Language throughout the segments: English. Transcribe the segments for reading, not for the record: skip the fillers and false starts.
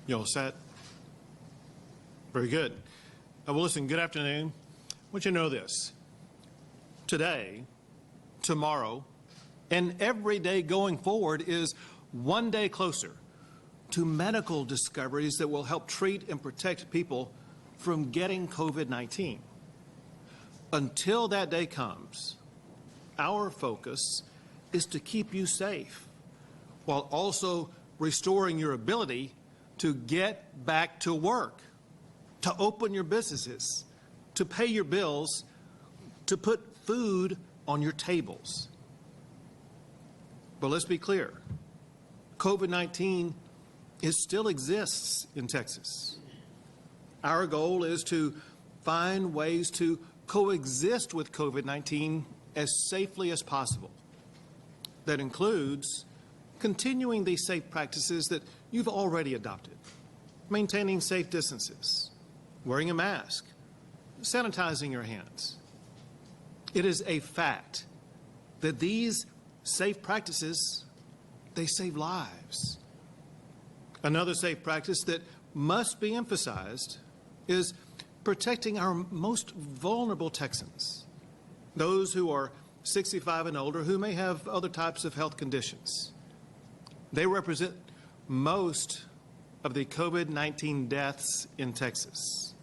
You all set? Very good. Well, listen, good afternoon. I want you to know this. Today, tomorrow, and every day going forward is one day closer to medical discoveries that will help treat and protect people from getting COVID-19. Until that day comes, our focus is to keep you safe while also restoring your ability to get back to work, to open your businesses, to pay your bills, to put food on your tables. But let's be clear, COVID-19 still exists in Texas. Our goal is to find ways to coexist with COVID-19 as safely as possible. That includes continuing these safe practices that you've already adopted, maintaining safe distances, wearing a mask, sanitizing your hands. It is a fact that these safe practices, they save lives. Another safe practice that must be emphasized is protecting our most vulnerable Texans, those who are 65 and older who may have other types of health conditions. They represent most of the COVID-19 deaths in Texas.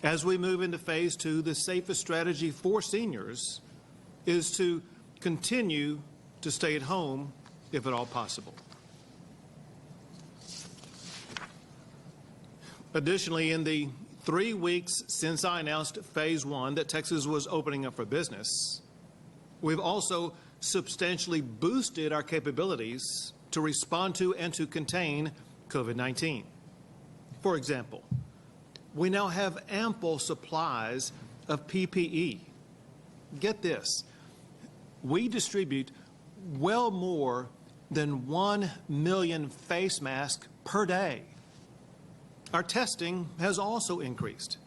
As we move into phase 2, the safest strategy for seniors is to continue to stay at home if at all possible. Additionally, in the 3 weeks since I announced phase 1 that Texas was opening up for business, we've also substantially boosted our capabilities to respond to and to contain COVID-19. For example, we now have ample supplies of PPE. Get this, we distribute well more than 1 million face masks per day. Our testing has also increased.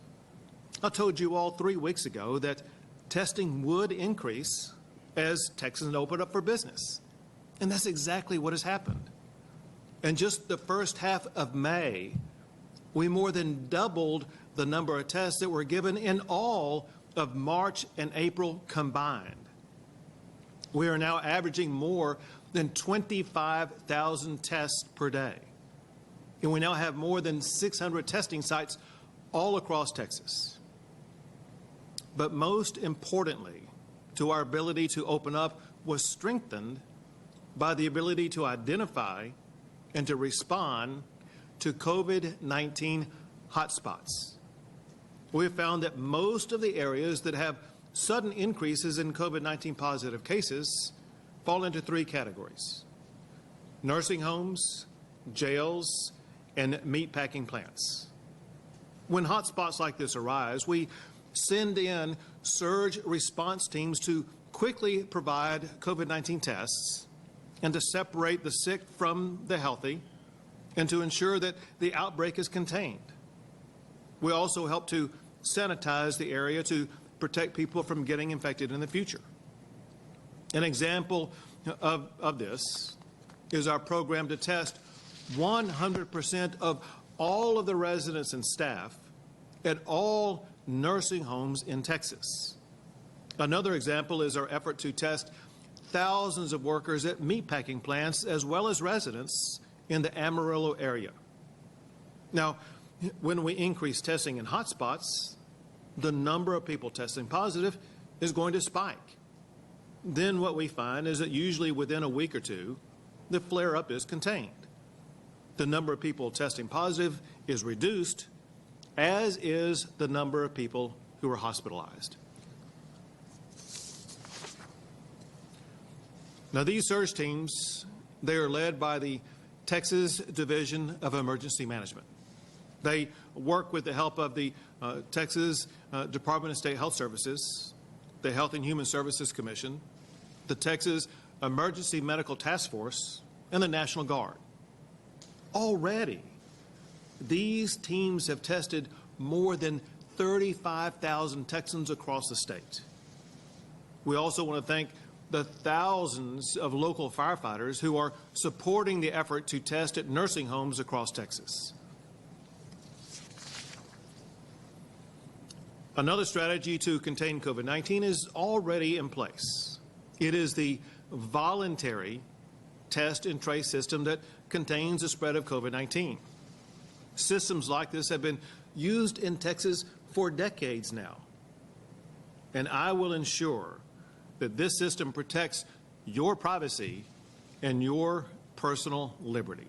I told you all 3 weeks ago that testing would increase as Texans open up for business. And that's exactly what has happened. In just the first half of May, we more than doubled the number of tests that were given in all of March and April combined. We are now averaging more than 25,000 tests per day. And we now have more than 600 testing sites all across Texas. But most importantly, to our ability to open up was strengthened by the ability to identify and to respond to COVID-19 hotspots. We have found that most of the areas that have sudden increases in COVID-19 positive cases fall into 3 categories: nursing homes, jails, and meatpacking plants. When hotspots like this arise, we send in surge response teams to quickly provide COVID-19 tests and to separate the sick from the healthy and to ensure that the outbreak is contained. We also help to sanitize the area to protect people from getting infected in the future. An example of this is our program to test 100% of all of the residents and staff at all nursing homes in Texas. Another example is our effort to test thousands of workers at meatpacking plants as well as residents in the Amarillo area. Now, when we increase testing in hotspots, the number of people testing positive is going to spike. Then what we find is that usually within a week or two, the flare-up is contained. The number of people testing positive is reduced, as is the number of people who are hospitalized. Now, these surge teams, they are led by the Texas Division of Emergency Management. They work with the help of the Texas Department of State Health Services, the Health and Human Services Commission, the Texas Emergency Medical Task Force, and the National Guard. Already, these teams have tested more than 35,000 Texans across the state. We also want to thank the thousands of local firefighters who are supporting the effort to test at nursing homes across Texas. Another strategy to contain COVID-19 is already in place. It is the voluntary test and trace system that contains the spread of COVID-19. Systems like this have been used in Texas for decades now. And I will ensure that this system protects your privacy and your personal liberty.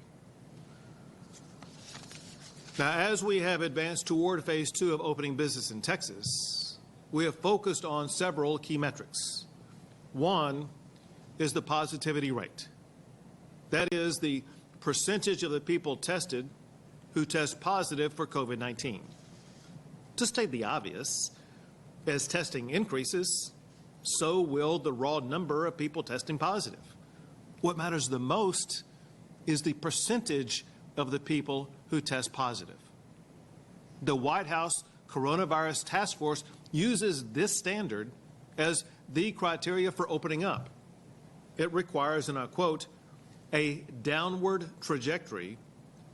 Now, as we have advanced toward phase 2 of opening business in Texas, we have focused on several key metrics. One is the positivity rate. That is the percentage of the people tested who test positive for COVID-19. To state the obvious, as testing increases, so will the raw number of people testing positive. What matters the most is the percentage of the people who test positive. The White House Coronavirus Task Force uses this standard as the criteria for opening up. It requires, and I quote, a downward trajectory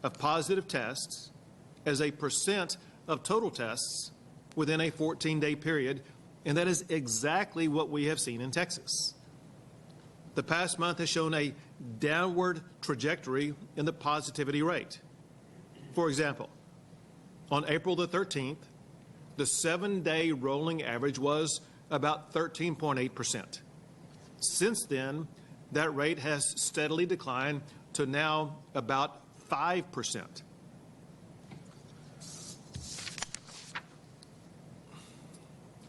of positive tests as a percent of total tests within a 14-day period, and that is exactly what we have seen in Texas. The past month has shown a downward trajectory in the positivity rate. For example, on April the 13th, the 7-day rolling average was about 13.8%. Since then, that rate has steadily declined to now about 5%.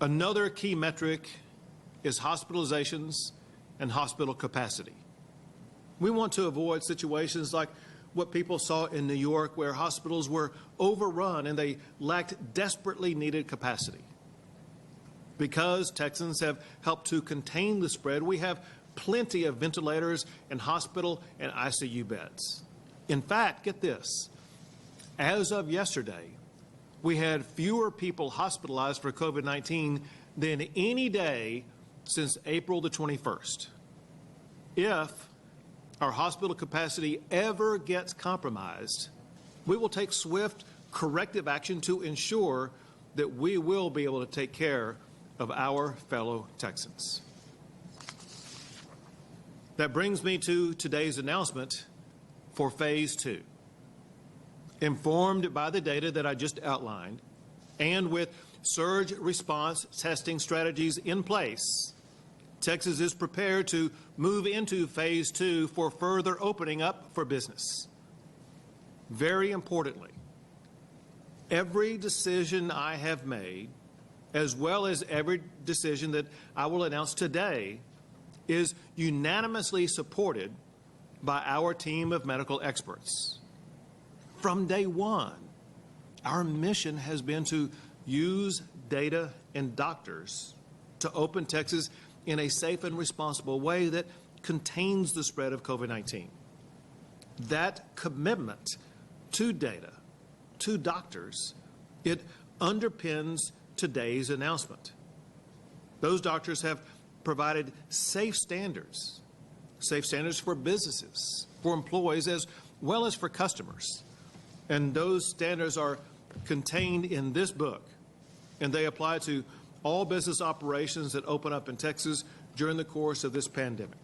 Another key metric is hospitalizations and hospital capacity. We want to avoid situations like what people saw in New York, where hospitals were overrun and they lacked desperately needed capacity. Because Texans have helped to contain the spread, we have plenty of ventilators and hospital and ICU beds. In fact, get this, as of yesterday, we had fewer people hospitalized for COVID-19 than any day since April the 21st. If our hospital capacity ever gets compromised, we will take swift corrective action to ensure that we will be able to take care of our fellow Texans. That brings me to today's announcement for phase 2. Informed by the data that I just outlined, and with surge response testing strategies in place, Texas is prepared to move into phase 2 for further opening up for business. Very importantly, every decision I have made, as well as every decision that I will announce today, is unanimously supported by our team of medical experts. From day one, our mission has been to use data and doctors to open Texas in a safe and responsible way that contains the spread of COVID-19. That commitment to data, to doctors, it underpins today's announcement. Those doctors have provided safe standards for businesses, for employees, as well as for customers. And those standards are contained in this book, and they apply to all business operations that open up in Texas during the course of this pandemic.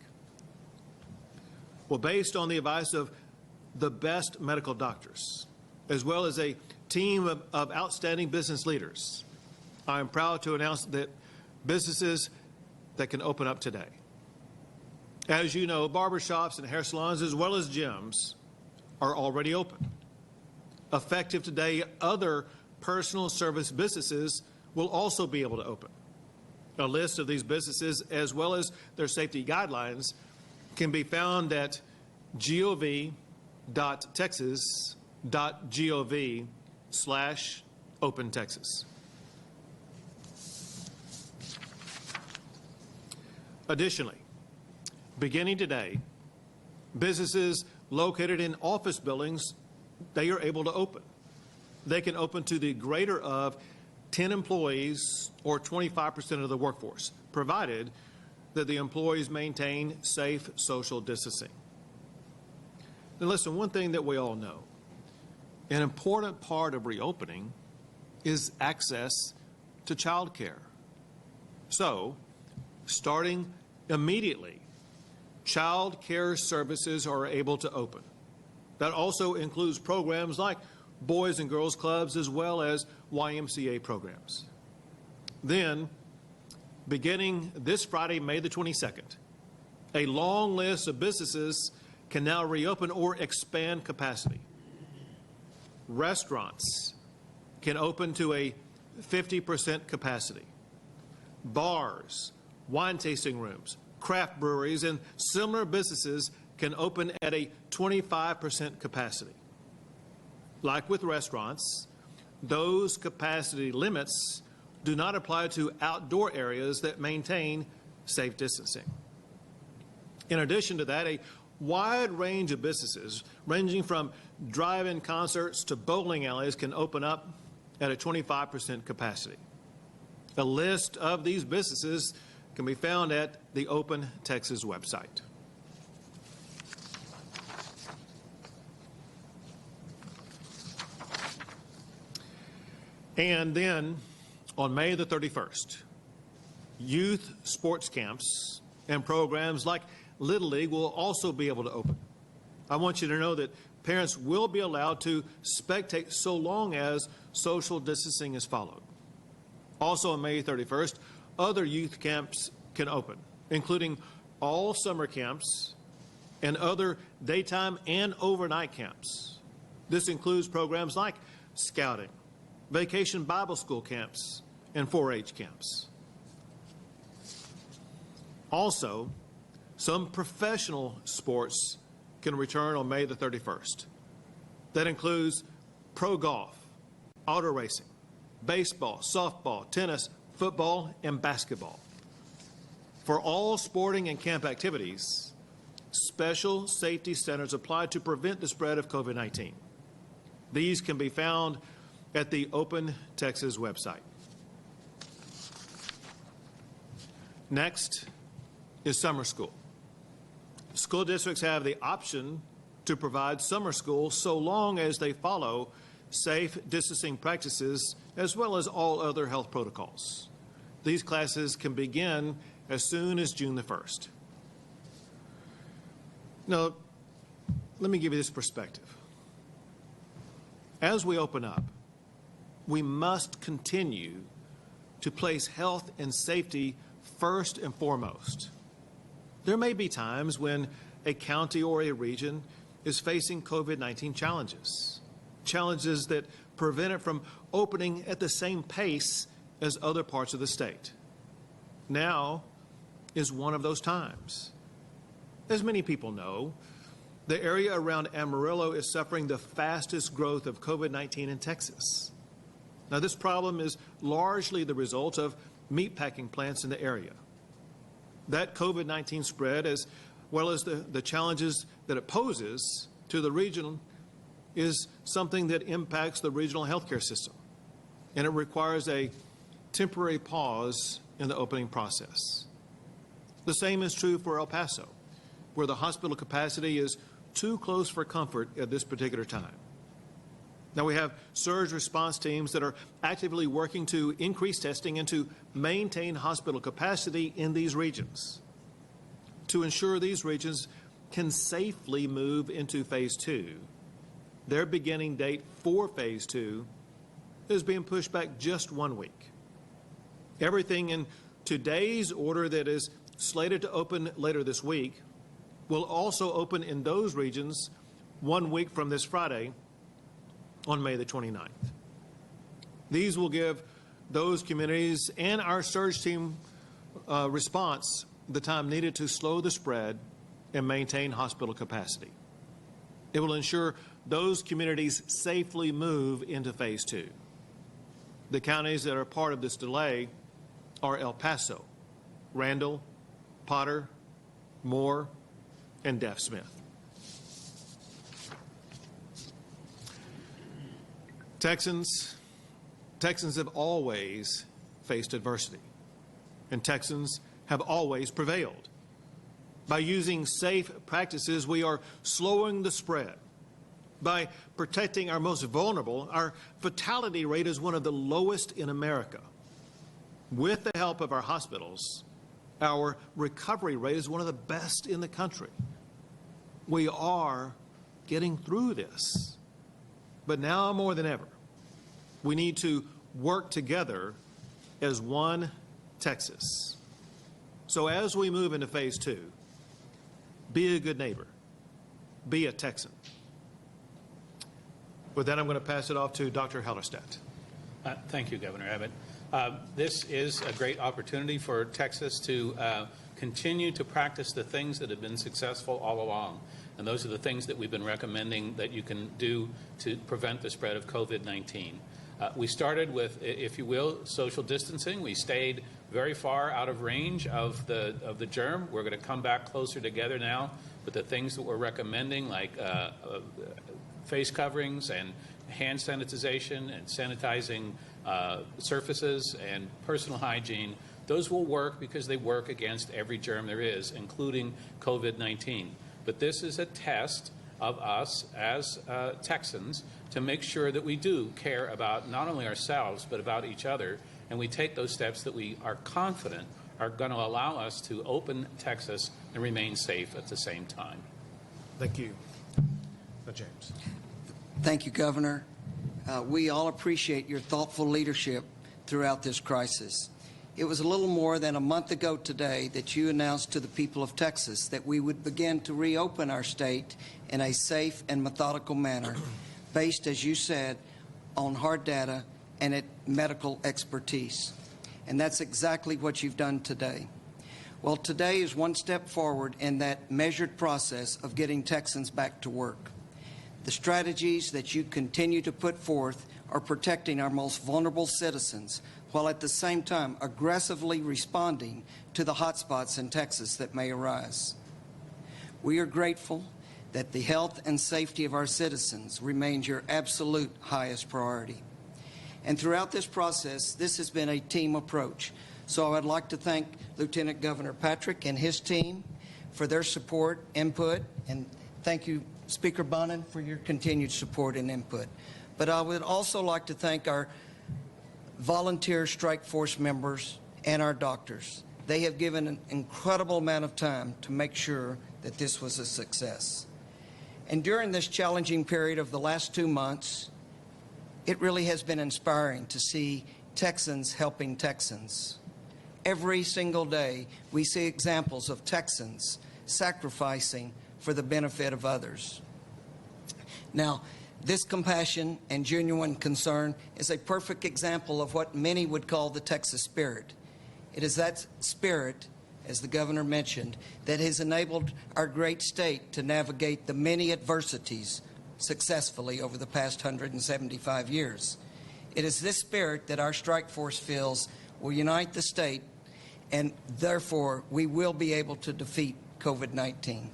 Well, based on the advice of the best medical doctors, as well as a team of outstanding business leaders, I am proud to announce that businesses that can open up today. As you know, barbershops and hair salons, as well as gyms, are already open. Effective today, other personal service businesses will also be able to open. A list of these businesses, as well as their safety guidelines, can be found at gov.texas.gov/OpenTexas. Additionally, beginning today, businesses located in office buildings, they are able to open. They can open to the greater of 10 employees or 25% of the workforce, provided that the employees maintain safe social distancing. And listen, one thing that we all know, an important part of reopening is access to child care. So, starting immediately, child care services are able to open. That also includes programs like Boys and Girls Clubs as well as YMCA programs. Then, beginning this Friday, May the 22nd, a long list of businesses can now reopen or expand capacity. Restaurants can open to a 50% capacity. Bars, wine tasting rooms, craft breweries, and similar businesses can open at a 25% capacity. Like with restaurants, those capacity limits do not apply to outdoor areas that maintain safe distancing. In addition to that, a wide range of businesses, ranging from drive-in concerts to bowling alleys, can open up at a 25% capacity. A list of these businesses can be found at the Open Texas website. And then on May the 31st, youth sports camps and programs like Little League will also be able to open. I want you to know that parents will be allowed to spectate so long as social distancing is followed. Also on May 31st, other youth camps can open, including all summer camps and other daytime and overnight camps. This includes programs like scouting, vacation Bible school camps, and 4-H camps. Also, some professional sports can return on May the 31st. That includes pro golf, auto racing, baseball, softball, tennis, football, and basketball. For all sporting and camp activities, special safety standards apply to prevent the spread of COVID-19. These can be found at the Open Texas website. Next is summer school. School districts have the option to provide summer school so long as they follow safe distancing practices as well as all other health protocols. These classes can begin as soon as June the 1st. Now, let me give you this perspective. As we open up, we must continue to place health and safety first and foremost. There may be times when a county or a region is facing COVID-19 challenges that prevent it from opening at the same pace as other parts of the state. Now is one of those times. As many people know, the area around Amarillo is suffering the fastest growth of COVID-19 in Texas. Now, this problem is largely the result of meatpacking plants in the area. That COVID-19 spread, as well as the challenges that it poses to the region, is something that impacts the regional healthcare system, and it requires a temporary pause in the opening process. The same is true for El Paso, where the hospital capacity is too close for comfort at this particular time. Now, we have surge response teams that are actively working to increase testing and to maintain hospital capacity in these regions. To ensure these regions can safely move into Phase 2, their beginning date for Phase 2 is being pushed back just 1 week. Everything in today's order that is slated to open later this week will also open in those regions 1 week from this Friday, on May the 29th. These will give those communities and our surge team response the time needed to slow the spread and maintain hospital capacity. It will ensure those communities safely move into Phase 2. The counties that are part of this delay are El Paso, Randall, Potter, Moore, and Deaf Smith. Texans have always faced adversity, and Texans have always prevailed. By using safe practices, we are slowing the spread. By protecting our most vulnerable, our fatality rate is one of the lowest in America. With the help of our hospitals, our recovery rate is one of the best in the country. We are getting through this. But now more than ever, we need to work together as one Texas. So as we move into phase 2, be a good neighbor. Be a Texan. With that, I'm going to pass it off to Dr. Hallerstadt. Thank you, Governor Abbott. This is a great opportunity for Texas to continue to practice the things that have been successful all along. And those are the things that we've been recommending that you can do to prevent the spread of COVID-19. We started with, if you will, social distancing. We stayed very far out of range of the germ. We're going to come back closer together now with the things that we're recommending, like face coverings and hand sanitization and sanitizing surfaces and personal hygiene. Those will work because they work against every germ there is, including COVID-19. But this is a test of us as Texans to make sure that we do care about not only ourselves but about each other, and we take those steps that we are confident are going to allow us to open Texas and remain safe at the same time. Thank you. James. Thank you, Governor. We all appreciate your thoughtful leadership throughout this crisis. It was a little more than a month ago today that you announced to the people of Texas that we would begin to reopen our state in a safe and methodical manner, based, as you said, on hard data and at medical expertise. And that's exactly what you've done today. Well, today is one step forward in that measured process of getting Texans back to work. The strategies that you continue to put forth are protecting our most vulnerable citizens, while at the same time aggressively responding to the hotspots in Texas that may arise. We are grateful that the health and safety of our citizens remains your absolute highest priority. And throughout this process, this has been a team approach. So I would like to thank Lieutenant Governor Patrick and his team for their support, input, and thank you, Speaker Bonin, for your continued support and input. But I would also like to thank our volunteer strike force members and our doctors. They have given an incredible amount of time to make sure that this was a success. And during this challenging period of the last 2 months, it really has been inspiring to see Texans helping Texans. Every single day, we see examples of Texans sacrificing for the benefit of others. Now, this compassion and genuine concern is a perfect example of what many would call the Texas spirit. It is that spirit, as the governor mentioned, that has enabled our great state to navigate the many adversities successfully over the past 175 years. It is this spirit that our strike force feels will unite the state, and therefore we will be able to defeat COVID-19.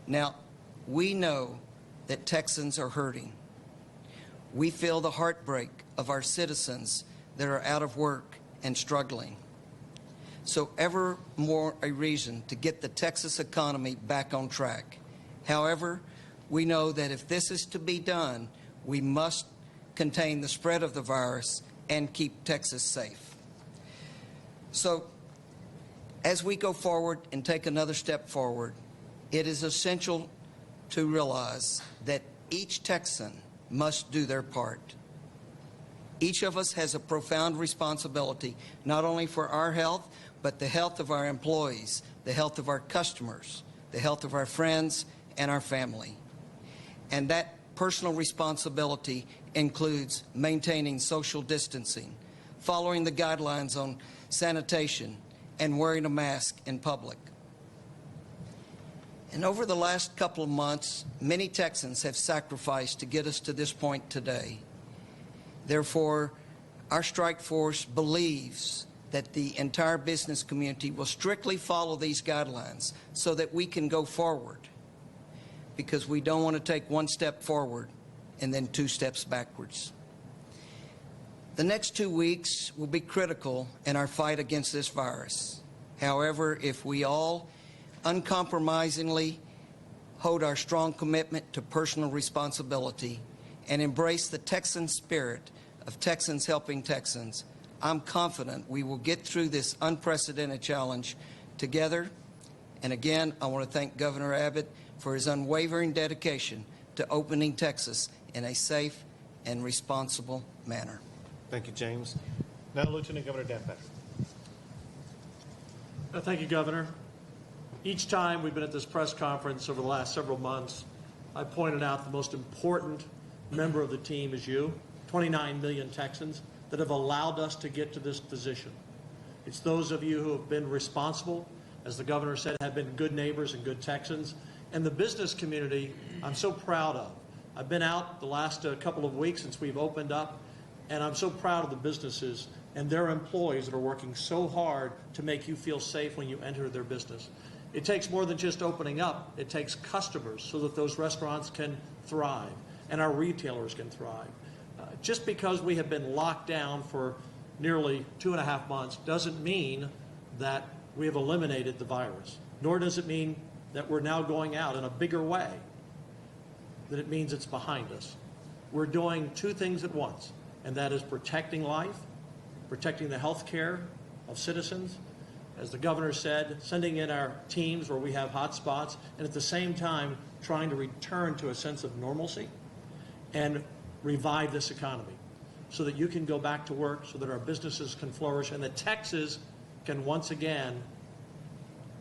Now, we know that Texans are hurting. We feel the heartbreak of our citizens that are out of work and struggling. So ever more a reason to get the Texas economy back on track. However, we know that if this is to be done, we must contain the spread of the virus and keep Texas safe. So as we go forward and take another step forward, it is essential to realize that each Texan must do their part. Each of us has a profound responsibility, not only for our health, but the health of our employees, the health of our customers, the health of our friends and our family. And that personal responsibility includes maintaining social distancing, following the guidelines on sanitation, and wearing a mask in public. And over the last couple of months, many Texans have sacrificed to get us to this point today. Therefore, our strike force believes that the entire business community will strictly follow these guidelines so that we can go forward, because we don't want to take one step forward and then 2 steps backwards. The next 2 weeks will be critical in our fight against this virus. However, if we all uncompromisingly hold our strong commitment to personal responsibility and embrace the Texan spirit of Texans helping Texans, I'm confident we will get through this unprecedented challenge together. And again, I want to thank Governor Abbott for his unwavering dedication to opening Texas in a safe and responsible manner. Thank you, James. Now, Lieutenant Governor Dan Patrick. Thank you, Governor. Each time we've been at this press conference over the last several months, I pointed out the most important member of the team is you, 29 million Texans that have allowed us to get to this position. It's those of you who have been responsible, as the governor said, have been good neighbors and good Texans, and the business community I'm so proud of. I've been out the last couple of weeks since we've opened up, and I'm so proud of the businesses and their employees that are working so hard to make you feel safe when you enter their business. It takes more than just opening up. It takes customers so that those restaurants can thrive and our retailers can thrive. Just because we have been locked down for nearly 2.5 months doesn't mean that we have eliminated the virus, nor does it mean that we're now going out in a bigger way, that it means it's behind us. We're doing two things at once, and that is protecting life, protecting the health care of citizens, as the governor said, sending in our teams where we have hot spots, and at the same time trying to return to a sense of normalcy and revive this economy so that you can go back to work, so that our businesses can flourish, and that Texas can once again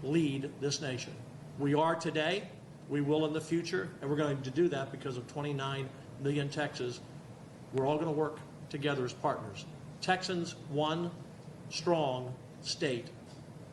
lead this nation. We are today, we will in the future, and we're going to do that because of 29 million Texans. We're all going to work together as partners. Texans, one strong state,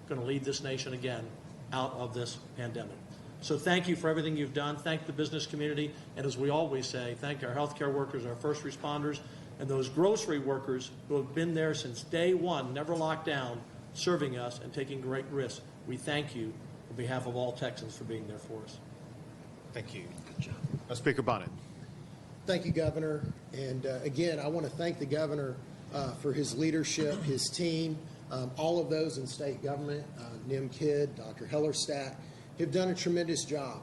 going to lead this nation again out of this pandemic. So thank you for everything you've done. Thank the business community. And as we always say, thank our healthcare workers, our first responders, and those grocery workers who have been there since day one, never locked down, serving us and taking great risks. We thank you on behalf of all Texans for being there for us. Thank you. Good job. Speaker Bonnet. Thank you, Governor. And again, I want to thank the governor for his leadership, his team, all of those in state government, Nim Kidd, Dr. Hellerstadt, have done a tremendous job.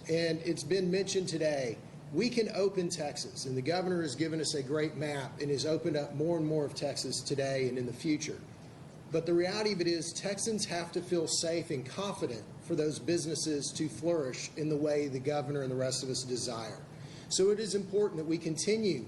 And it's been mentioned today, we can open Texas, and the governor has given us a great map and has opened up more and more of Texas today and in the future. But the reality of it is Texans have to feel safe and confident for those businesses to flourish in the way the governor and the rest of us desire. So it is important that we continue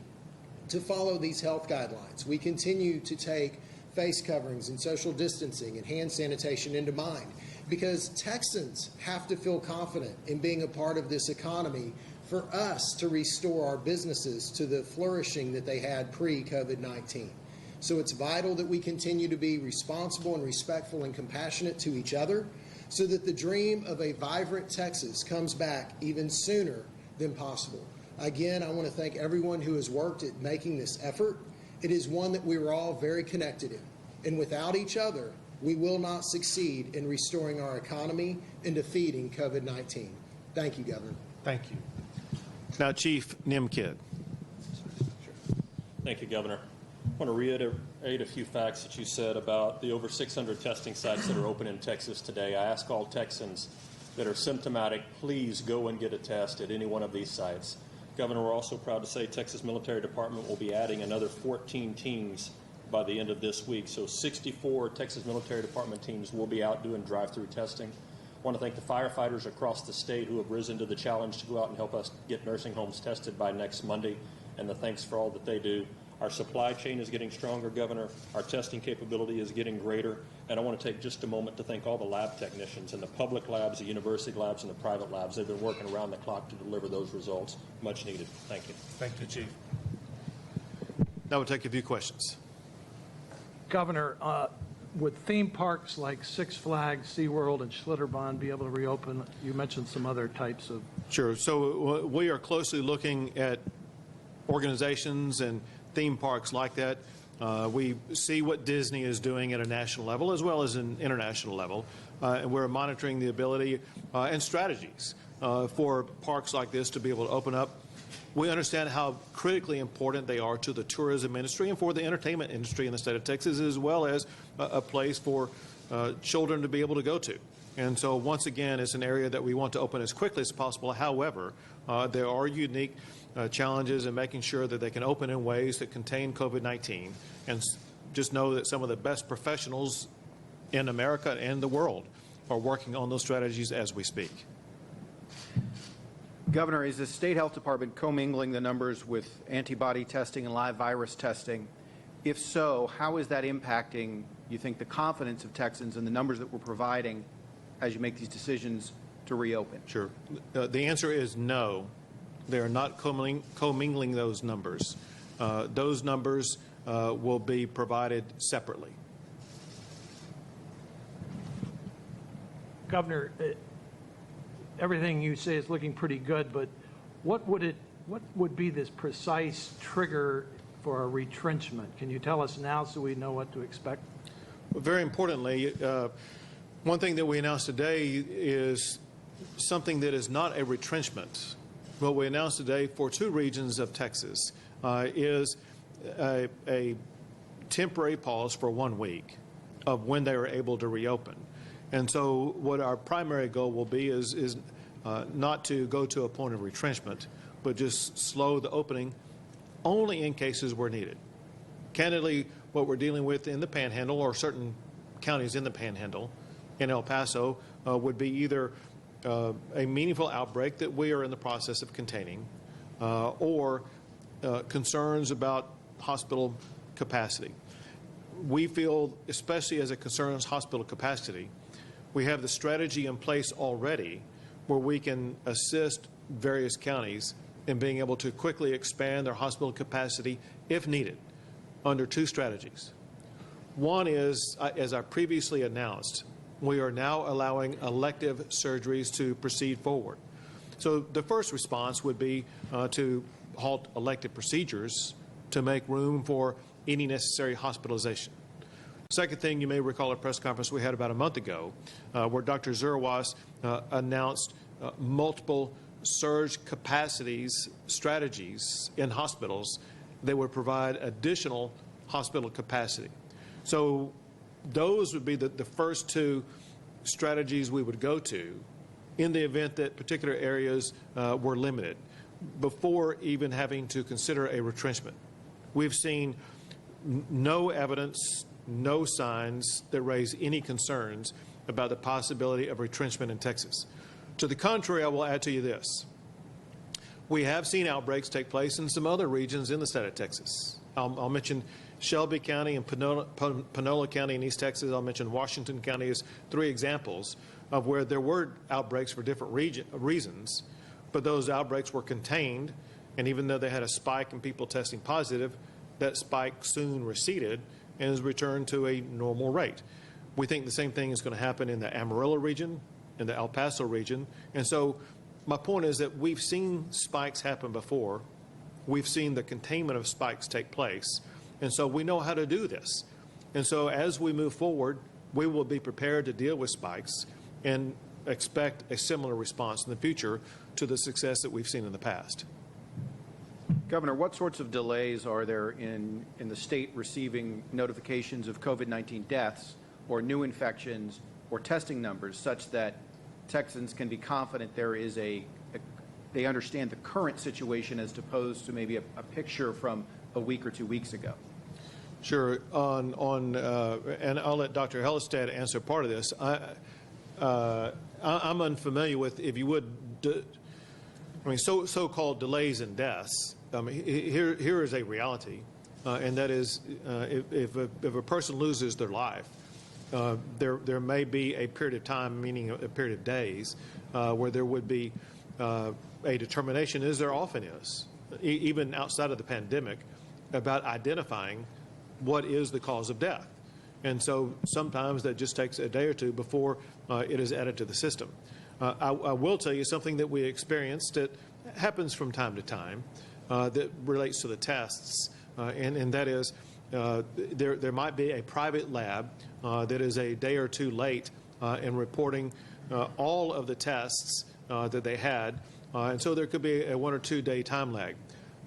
to follow these health guidelines. We continue to take face coverings and social distancing and hand sanitation into mind, because Texans have to feel confident in being a part of this economy for us to restore our businesses to the flourishing that they had pre-COVID-19. So it's vital that we continue to be responsible and respectful and compassionate to each other so that the dream of a vibrant Texas comes back even sooner than possible. Again, I want to thank everyone who has worked at making this effort. It is one that we are all very connected in. And without each other, we will not succeed in restoring our economy and defeating COVID-19. Thank you, Governor. Thank you. Now, Chief Nim Kidd. Thank you, Governor. I want to reiterate a few facts that you said about the over 600 testing sites that are open in Texas today. I ask all Texans that are symptomatic, please go and get a test at any one of these sites. Governor, we're also proud to say Texas Military Department will be adding another 14 teams by the end of this week. So 64 Texas Military Department teams will be out doing drive-through testing. I want to thank the firefighters across the state who have risen to the challenge to go out and help us get nursing homes tested by next Monday, and the thanks for all that they do. Our supply chain is getting stronger, Governor. Our testing capability is getting greater. And I want to take just a moment to thank all the lab technicians in the public labs, the university labs, and the private labs. They've been working around the clock to deliver those results. Much needed. Thank you. Thank you, Chief. Now we'll take a few questions. Governor, would theme parks like Six Flags, SeaWorld, and Schlitterbahn be able to reopen? You mentioned some other types of... Sure. So we are closely looking at organizations and theme parks like that. We see what Disney is doing at a national level as well as an international level. And we're monitoring the ability and strategies for parks like this to be able to open up. We understand how critically important they are to the tourism industry and for the entertainment industry in the state of Texas, as well as a place for children to be able to go to. And so once again, it's an area that we want to open as quickly as possible. However, there are unique challenges in making sure that they can open in ways that contain COVID-19 and just know that some of the best professionals in America and the world are working on those strategies as we speak. Governor, is the State Health Department commingling the numbers with antibody testing and live virus testing? If so, how is that impacting, you think, the confidence of Texans in the numbers that we're providing as you make these decisions to reopen? Sure. The answer is no. They are not commingling those numbers. Those numbers will be provided separately. Governor, everything you say is looking pretty good, but what would be this precise trigger for a retrenchment? Can you tell us now so we know what to expect? Very importantly, one thing that we announced today is something that is not a retrenchment. What we announced today for 2 regions of Texas is a temporary pause for 1 week of when they are able to reopen. And so what our primary goal will be is not to go to a point of retrenchment, but just slow the opening only in cases where needed. Candidly, what we're dealing with in the Panhandle, or certain counties in the Panhandle, in El Paso, would be either a meaningful outbreak that we are in the process of containing, or concerns about hospital capacity. We feel, especially as it concerns hospital capacity, we have the strategy in place already where we can assist various counties in being able to quickly expand their hospital capacity if needed under 2 strategies. One is, as I previously announced, we are now allowing elective surgeries to proceed forward. So the first response would be to halt elective procedures to make room for any necessary hospitalization. Second thing, you may recall a press conference we had about a month ago where Dr. Zerwas announced multiple surge capacities strategies in hospitals that would provide additional hospital capacity. So those would be the first 2 strategies we would go to in the event that particular areas were limited before even having to consider a retrenchment. We've seen no evidence, no signs that raise any concerns about the possibility of retrenchment in Texas. To the contrary, I will add to you this. We have seen outbreaks take place in some other regions in the state of Texas. I'll mention Shelby County and Panola County in East Texas. I'll mention Washington County as 3 examples of where there were outbreaks for different reasons, but those outbreaks were contained, and even though they had a spike in people testing positive, that spike soon receded and has returned to a normal rate. We think the same thing is going to happen in the Amarillo region, in the El Paso region. And so my point is that we've seen spikes happen before. We've seen the containment of spikes take place. And so we know how to do this. And so as we move forward, we will be prepared to deal with spikes and expect a similar response in the future to the success that we've seen in the past. Governor, what sorts of delays are there in the state receiving notifications of COVID-19 deaths or new infections or testing numbers such that Texans can be confident there is they understand the current situation as opposed to maybe a picture from a week or 2 weeks ago? Sure. And I'll let Dr. Hellestad answer part of this. I'm unfamiliar with, if you would, so-called delays in deaths. Here is a reality, and that is if a person loses their life, there may be a period of time, meaning a period of days, where there would be a determination, as there often is, even outside of the pandemic, about identifying what is the cause of death. And so sometimes that just takes a day or 2 before it is added to the system. I will tell you something that we experienced that happens from time to time that relates to the tests, and that is there might be a private lab that is a day or 2 late in reporting all of the tests that they had, and so there could be a 1 or 2 day time lag.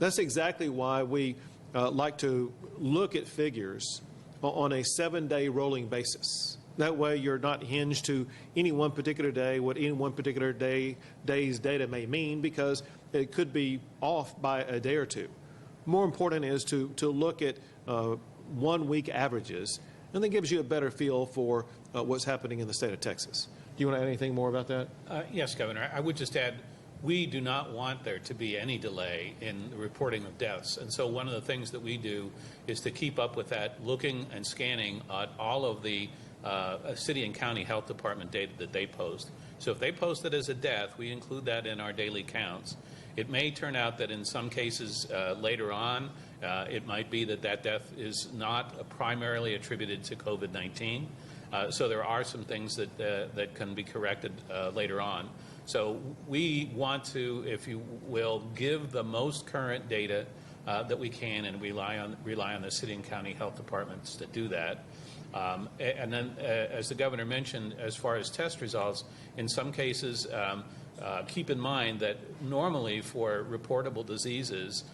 That's exactly why we like to look at figures on a 7-day rolling basis. That way you're not hinged to any one particular day, what any one particular day's data may mean, because it could be off by a day or 2. More important is to look at 1-week averages, and that gives you a better feel for what's happening in the state of Texas. Do you want to add anything more about that? Yes, Governor. I would just add, we do not want there to be any delay in the reporting of deaths. And so one of the things that we do is to keep up with that, looking and scanning at all of the city and county health department data that they post. So if they post it as a death, we include that in our daily counts. It may turn out that in some cases later on, it might be that that death is not primarily attributed to COVID-19. So there are some things that can be corrected later on. So we want to, if you will, give the most current data that we can, and rely on the city and county health departments to do that. And then, as the governor mentioned, as far as test results, in some cases, keep in mind that normally for reportable diseases,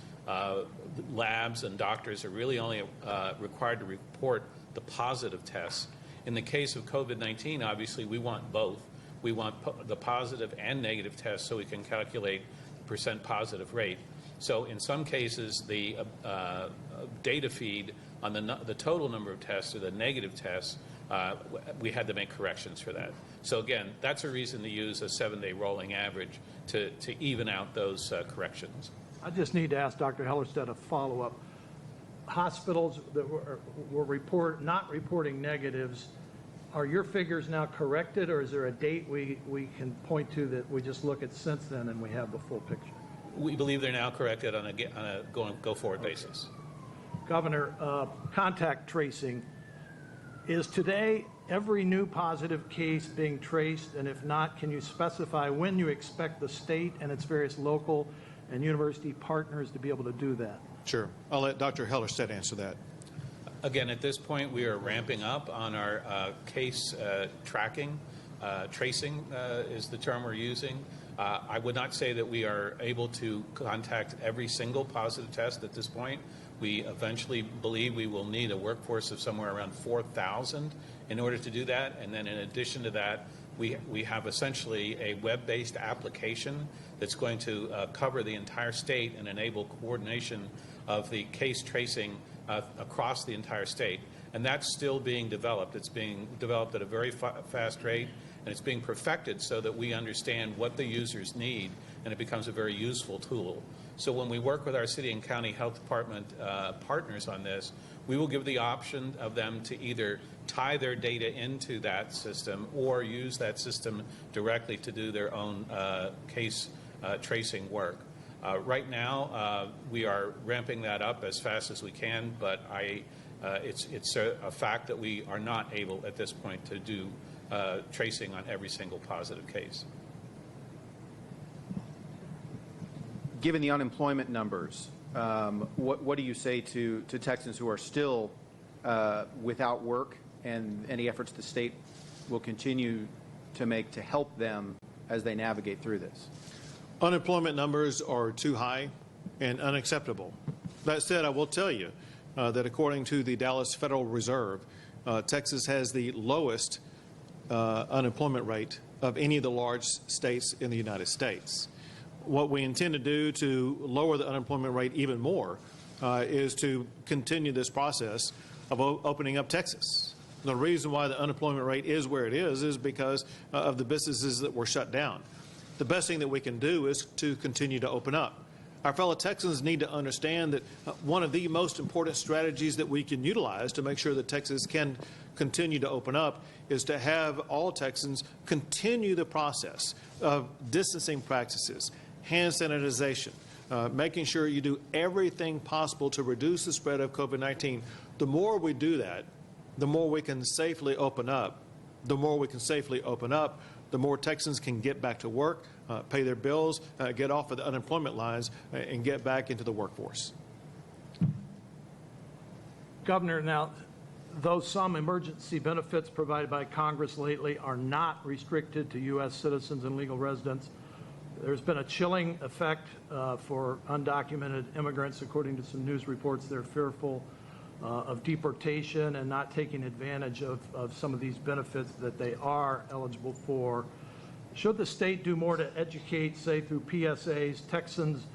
labs and doctors are really only required to report the positive tests. In the case of COVID-19, obviously, we want both. We want the positive and negative tests so we can calculate the percent positive rate. So in some cases, the data feed on the total number of tests or the negative tests, we had to make corrections for that. So again, that's a reason to use a 7-day rolling average to even out those corrections. I just need to ask Dr. Hellerstedt a follow-up. Hospitals that were not reporting negatives, are your figures now corrected, or is there a date we can point to that we just look at since then and we have the full picture? We believe they're now corrected on a go-forward basis. Governor, contact tracing, is today every new positive case being traced? And if not, can you specify when you expect the state and its various local and university partners to be able to do that? Sure. I'll let Dr. Hellerstedt answer that. Again, at this point, we are ramping up on our case tracking. Tracing is the term we're using. I would not say that we are able to contact every single positive test at this point. We eventually believe we will need a workforce of somewhere around 4,000 in order to do that. And then in addition to that, we have essentially a web-based application that's going to cover the entire state and enable coordination of the case tracing across the entire state. And that's still being developed. It's being developed at a very fast rate, and it's being perfected so that we understand what the users need, and it becomes a very useful tool. So when we work with our city and county health department partners on this, we will give the option of them to either tie their data into that system or use that system directly to do their own case tracing work. Right now, we are ramping that up as fast as we can, but it's a fact that we are not able at this point to do tracing on every single positive case. Given the unemployment numbers, what do you say to Texans who are still without work, and any efforts the state will continue to make to help them as they navigate through this? Unemployment numbers are too high and unacceptable. That said, I will tell you that according to the Dallas Federal Reserve, Texas has the lowest unemployment rate of any of the large states in the United States. What we intend to do to lower the unemployment rate even more is to continue this process of opening up Texas. The reason why the unemployment rate is where it is because of the businesses that were shut down. The best thing that we can do is to continue to open up. Our fellow Texans need to understand that one of the most important strategies that we can utilize to make sure that Texas can continue to open up is to have all Texans continue the process of distancing practices, hand sanitization, making sure you do everything possible to reduce the spread of COVID-19. The more we do that, the more we can safely open up. The more we can safely open up, the more Texans can get back to work, pay their bills, get off of the unemployment lines, and get back into the workforce. Governor, now, though some emergency benefits provided by Congress lately are not restricted to U.S. citizens and legal residents, there's been a chilling effect for undocumented immigrants. According to some news reports, they're fearful of deportation and not taking advantage of some of these benefits that they are eligible for. Should the state do more to educate, say through PSAs, Texans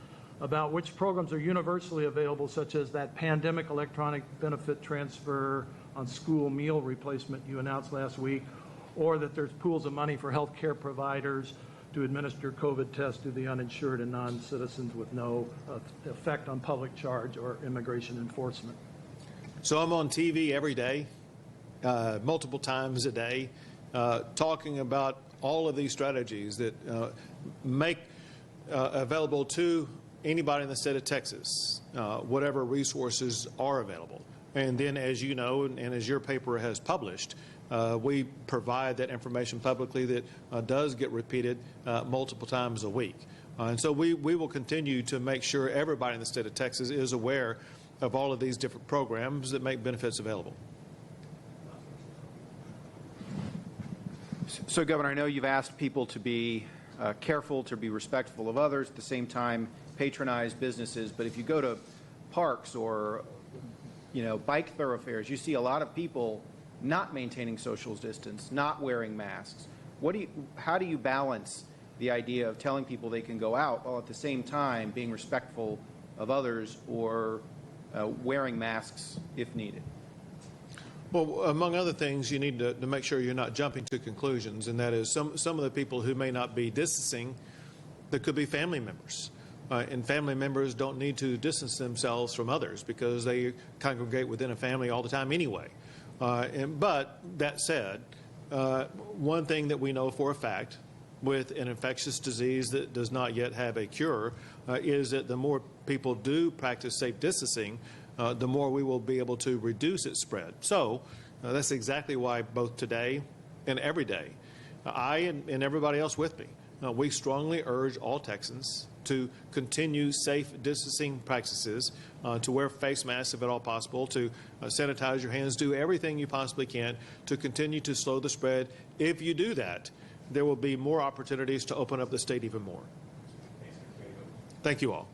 about which programs are universally available, such as that pandemic electronic benefit transfer on school meal replacement you announced last week, or that there's pools of money for health care providers to administer COVID tests to the uninsured and non-citizens with no effect on public charge or immigration enforcement. So I'm on TV every day, multiple times a day, talking about all of these strategies that make available to anybody in the state of Texas, whatever resources are available. And then, as you know, and as your paper has published, we provide that information publicly that does get repeated multiple times a week. And so we will continue to make sure everybody in the state of Texas is aware of all of these different programs that make benefits available. So, Governor, I know you've asked people to be careful, to be respectful of others, at the same time patronize businesses, but if you go to parks or, bike thoroughfares, you see a lot of people not maintaining social distance, not wearing masks. How do you balance the idea of telling people they can go out while at the same time being respectful of others or wearing masks if needed? Well, among other things, you need to make sure you're not jumping to conclusions, and that is some of the people who may not be distancing, that could be family members. And family members don't need to distance themselves from others because they congregate within a family all the time anyway. But that said, one thing that we know for a fact with an infectious disease that does not yet have a cure is that the more people do practice safe distancing, the more we will be able to reduce its spread. So that's exactly why both today and every day, I and everybody else with me, we strongly urge all Texans to continue safe distancing practices, to wear face masks if at all possible, to sanitize your hands, do everything you possibly can to continue to slow the spread. If you do that, there will be more opportunities to open up the state even more. Thank you all.